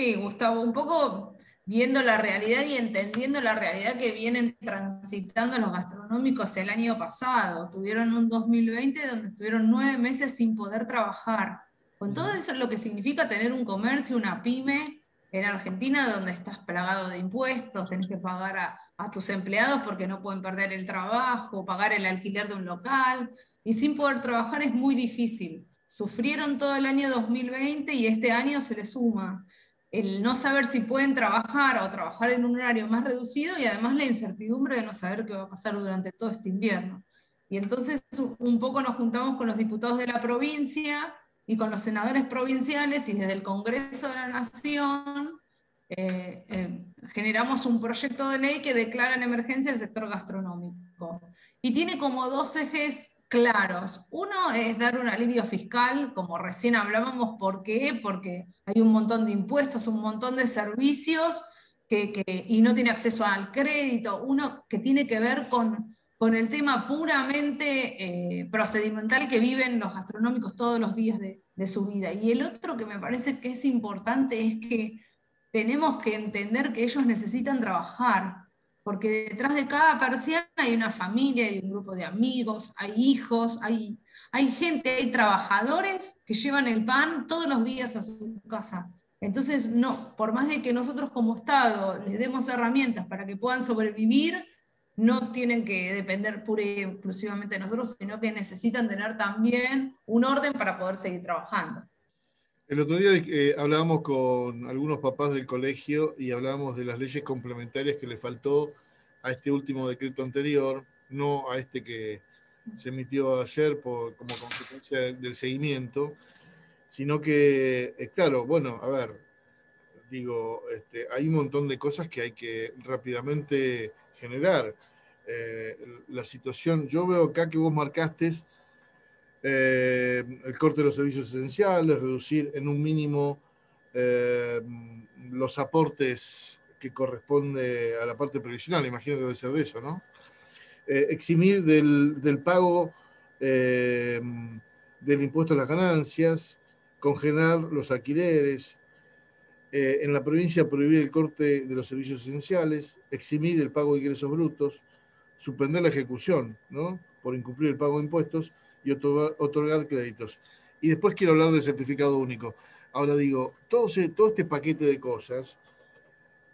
Sí, Gustavo, un poco viendo la realidad y entendiendo la realidad que vienen transitando los gastronómicos el año pasado. Tuvieron un 2020 donde estuvieron 9 meses sin poder trabajar. Con todo eso lo que significa tener un comercio, una pyme en Argentina donde estás plagado de impuestos, tenés que pagar a tus empleados porque no pueden perder el trabajo, pagar el alquiler de un local, y sin poder trabajar es muy difícil. Sufrieron todo el año 2020 y este año se les suma el no saber si pueden trabajar o trabajar en un horario más reducido y además la incertidumbre de no saber qué va a pasar durante todo este invierno. Y entonces un poco nos juntamos con los diputados de la provincia y con los senadores provinciales y desde el Congreso de la Nación generamos un proyecto de ley que declara en emergencia el sector gastronómico. Y tiene como dos ejes claros. Uno es dar un alivio fiscal, como recién hablábamos. ¿Por qué? Porque hay un montón de impuestos, un montón de servicios y no tiene acceso al crédito. Uno que tiene que ver con el tema puramente procedimental que viven los gastronómicos todos los días de su vida. Y el otro que me parece que es importante es que tenemos que entender que ellos necesitan trabajar, porque detrás de cada persiana hay una familia, hay un grupo de amigos, hay hijos, hay gente, hay trabajadores que llevan el pan todos los días a su casa. Entonces, no, por más de que nosotros como Estado les demos herramientas para que puedan sobrevivir, no tienen que depender pura y exclusivamente de nosotros, sino que necesitan tener también un orden para poder seguir trabajando. El otro día hablábamos con algunos papás del colegio y hablábamos de las leyes complementarias que le faltó a este último decreto anterior, no a este que se emitió ayer como consecuencia del seguimiento, sino que, claro, bueno, a ver, digo, hay un montón de cosas que hay que rápidamente generar. La situación, yo veo acá que vos marcaste el corte de los servicios esenciales, reducir en un mínimo los aportes que corresponde a la parte previsional, imagino que debe ser de eso, ¿no? Eximir del pago del impuesto a las ganancias, congelar los alquileres, en la provincia prohibir el corte de los servicios esenciales, eximir el pago de ingresos brutos, suspender la ejecución, ¿no? Por incumplir el pago de impuestos y otorgar créditos. Y después quiero hablar del certificado único. Ahora digo, todo este paquete de cosas,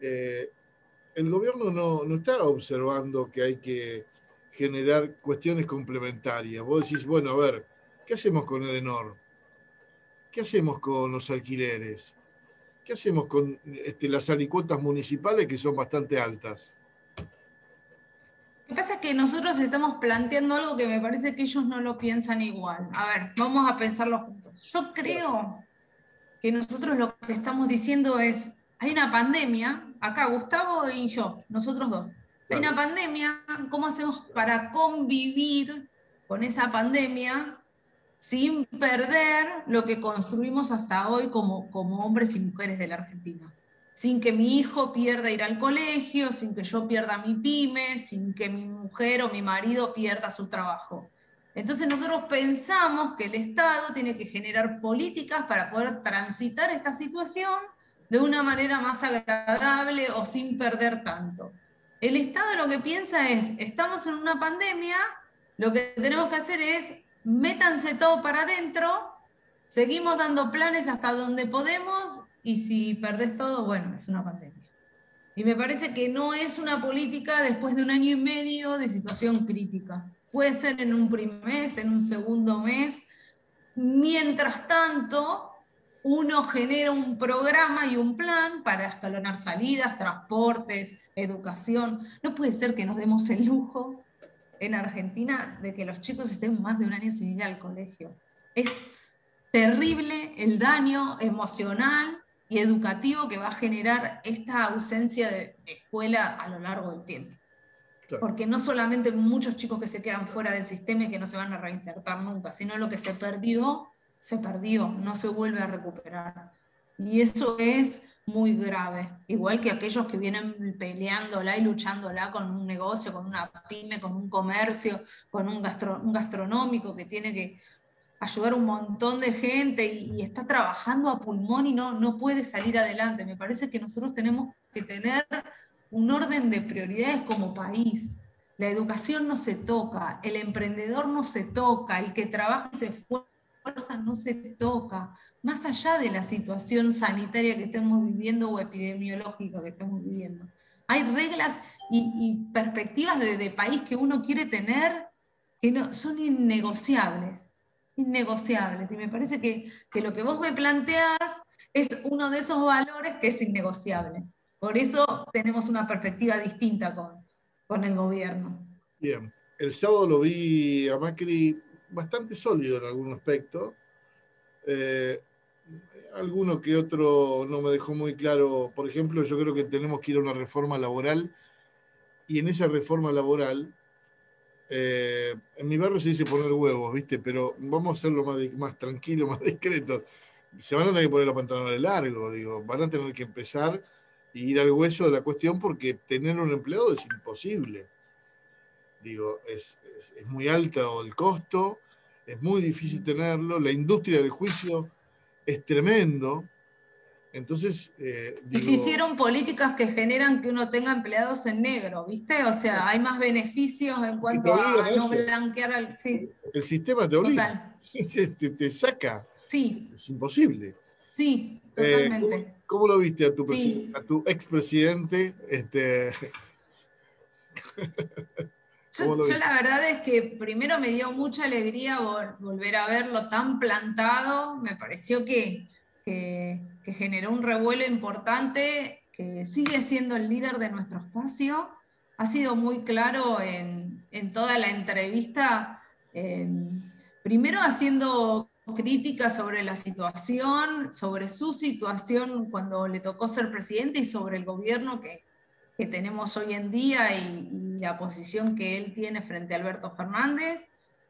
el gobierno no está observando que hay que generar cuestiones complementarias. Vos decís, bueno, a ver, ¿qué hacemos con Edenor? ¿Qué hacemos con los alquileres? ¿Qué hacemos con las alicuotas municipales que son bastante altas? Lo que pasa es que nosotros estamos planteando algo que me parece que ellos no lo piensan igual. A ver, vamos a pensarlo juntos. Yo creo que nosotros lo que estamos diciendo es, hay una pandemia, acá Gustavo y yo, nosotros dos. Hay Claro. una pandemia, ¿cómo hacemos para convivir con esa pandemia sin perder lo que construimos hasta hoy como hombres y mujeres de la Argentina? Sin que mi hijo pierda ir al colegio, sin que yo pierda mi pyme, sin que mi mujer o mi marido pierda su trabajo. Entonces nosotros pensamos que el Estado tiene que generar políticas para poder transitar esta situación de una manera más agradable o sin perder tanto. El Estado lo que piensa es, estamos en una pandemia, lo que tenemos que hacer es, métanse todo para adentro, seguimos dando planes hasta donde podemos y si perdés todo, bueno, es una pandemia. Y me parece que no es una política después de un año y medio de situación crítica. Puede ser en un primer mes, en un segundo mes. Mientras tanto, uno genera un programa y un plan para escalonar salidas, transportes, educación. No puede ser que nos demos el lujo en Argentina de que los chicos estén más de un año sin ir al colegio. Es terrible el daño emocional y educativo que va a generar esta ausencia de escuela a lo largo del tiempo. Claro. Porque no solamente muchos chicos que se quedan fuera del sistema y que no se van a reinsertar nunca, sino lo que se perdió, no se vuelve a recuperar. Y eso es muy grave. Igual que aquellos que vienen peleándola y luchándola con un negocio, con una pyme, con un comercio, con un gastronómico que tiene ayudar a un montón de gente y está trabajando a pulmón y no puede salir adelante. Me parece que nosotros tenemos que tener un orden de prioridades como país. La educación no se toca, el emprendedor no se toca, el que trabaja y se esfuerza no se toca, más allá de la situación sanitaria que estemos viviendo o epidemiológica que estemos viviendo. Hay reglas y perspectivas de país que uno quiere tener que son innegociables, innegociables. Y me parece que lo que vos me planteás es uno de esos valores que es innegociable. Por eso tenemos una perspectiva distinta con el gobierno. Bien, el sábado lo vi a Macri bastante sólido en algún aspecto. Alguno que otro no me dejó muy claro. Por ejemplo, yo creo que tenemos que ir a una reforma laboral y en esa reforma laboral, en mi barrio se dice poner huevos, ¿viste? Pero vamos a hacerlo más tranquilo, más discreto. Se van a tener que poner los pantalones largos, digo, van a tener que empezar e ir al hueso de la cuestión porque tener un empleado es imposible. Digo, es muy alto el costo, es muy difícil tenerlo, la industria del juicio es tremendo. Entonces, Y se digo, hicieron políticas que generan que uno tenga empleados en negro, ¿viste? O sea, hay más beneficios en que te cuanto obligan a a no eso. blanquear al... Sí, El sistema te obliga, total. te saca, Sí, es imposible. sí, ¿Cómo, totalmente. cómo lo viste a Sí. a tu expresidente? ¿Cómo lo Yo viste? la verdad es que primero me dio mucha alegría volver a verlo tan plantado, me pareció que generó un revuelo importante, que sigue siendo el líder de nuestro espacio, ha sido muy claro en toda la entrevista, eh, primero haciendo críticas sobre la situación, sobre su situación cuando le tocó ser presidente y sobre el gobierno que tenemos hoy en día y la posición que él tiene frente a Alberto Fernández.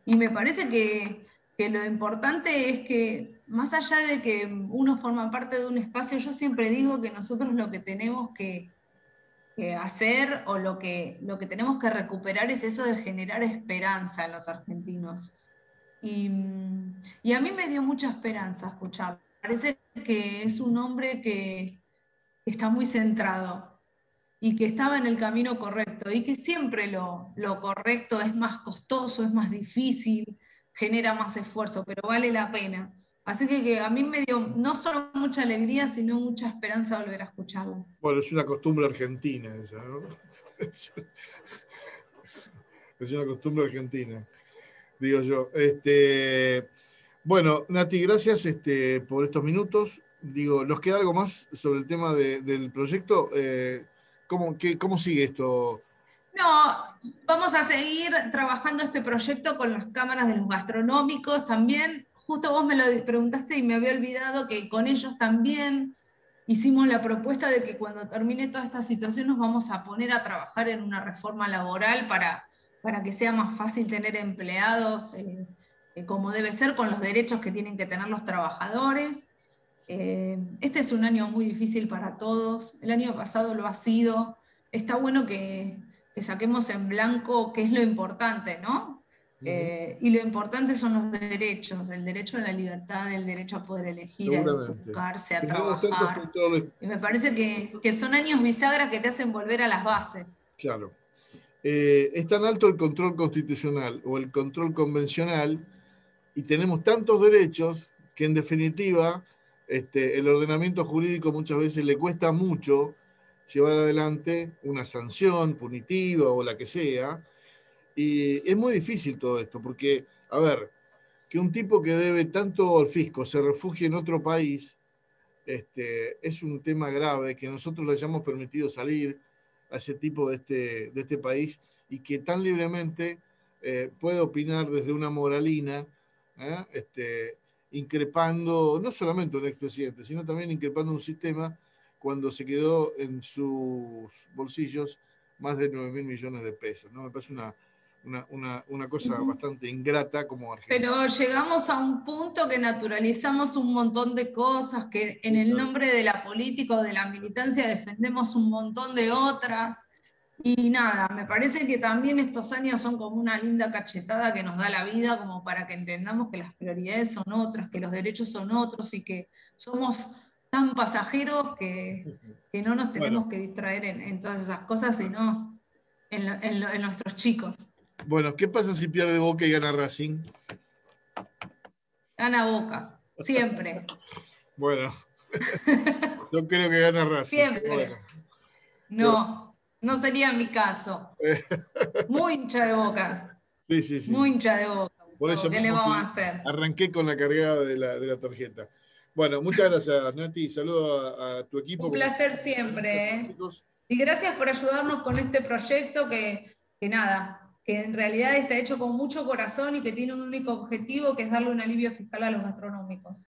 Y me parece que lo importante es que, más allá de que uno forma parte de un espacio, yo siempre digo que nosotros lo que tenemos que hacer o lo que tenemos que recuperar es eso de generar esperanza en los argentinos. Y a mí me dio mucha esperanza escuchar. Parece que es un hombre que está muy centrado y que estaba en el camino correcto y que siempre lo correcto es más costoso, es más difícil, genera más esfuerzo, pero vale la pena. Así que a mí me dio no solo mucha alegría, sino mucha esperanza volver a escucharlo. Bueno, es una costumbre argentina esa, ¿no? Es una costumbre argentina, digo yo. Bueno, Nati, gracias por estos minutos. Digo, ¿nos queda algo más sobre el tema del proyecto? ¿Cómo sigue esto? No, vamos a seguir trabajando este proyecto con las cámaras de los gastronómicos también. Justo vos me lo preguntaste y me había olvidado que con ellos también hicimos la propuesta de que cuando termine toda esta situación nos vamos a poner a trabajar en una reforma laboral para que sea más fácil tener empleados como debe ser, con los derechos que tienen que tener los trabajadores. Este es un año muy difícil para todos, el año pasado lo ha sido. Está bueno que saquemos en blanco qué es lo importante, ¿no? Ujú. Y lo importante son los derechos, el derecho a la libertad, el derecho a poder elegir, a Seguramente. educarse, a Tenemos tantos trabajar. controles, Y me parece que son años bisagra que te hacen volver a las bases. claro. Es tan alto el control constitucional o el control convencional y tenemos tantos derechos que en definitiva el ordenamiento jurídico muchas veces le cuesta mucho llevar adelante una sanción punitiva o la que sea. Y es muy difícil todo esto, porque, a ver, que un tipo que debe tanto al fisco se refugie en otro país, es un tema grave que nosotros le hayamos permitido salir a ese tipo de este país y que tan libremente puede opinar desde una moralina, increpando no solamente a un expresidente, sino también increpando un sistema cuando se quedó en sus bolsillos más de 9 mil millones de pesos. ¿No? Me parece una cosa bastante ingrata como Argentina. Pero llegamos a un punto que naturalizamos un montón de cosas, que en Sí, el claro. nombre de la política o de la militancia defendemos un montón de otras. Y nada, me parece que también estos años son como una linda cachetada que nos da la vida, como para que entendamos que las prioridades son otras, que los derechos son otros y que somos tan pasajeros que no nos Bueno, tenemos que distraer en todas esas cosas, sino en nuestros chicos. bueno, ¿qué pasa si pierde Boca y gana Racing? Gana Boca, siempre, Bueno, yo creo que gana Racing, pero bueno. siempre. Bueno, No, no sería mi caso. Muy hincha de Boca, sí, sí, sí, muy sí. hincha de Boca, Por Gustavo, eso ¿qué le mismo vamos a que hacer? arranqué con la cargada de la tarjeta. Bueno, muchas gracias, Nati. Saludo a tu equipo, Un como placer siempre. Gracias siempre, a los ¿eh? chicos. Y gracias por ayudarnos con este proyecto que nada, que en realidad está hecho con mucho corazón y que tiene un único objetivo, que es darle un alivio fiscal a los gastronómicos.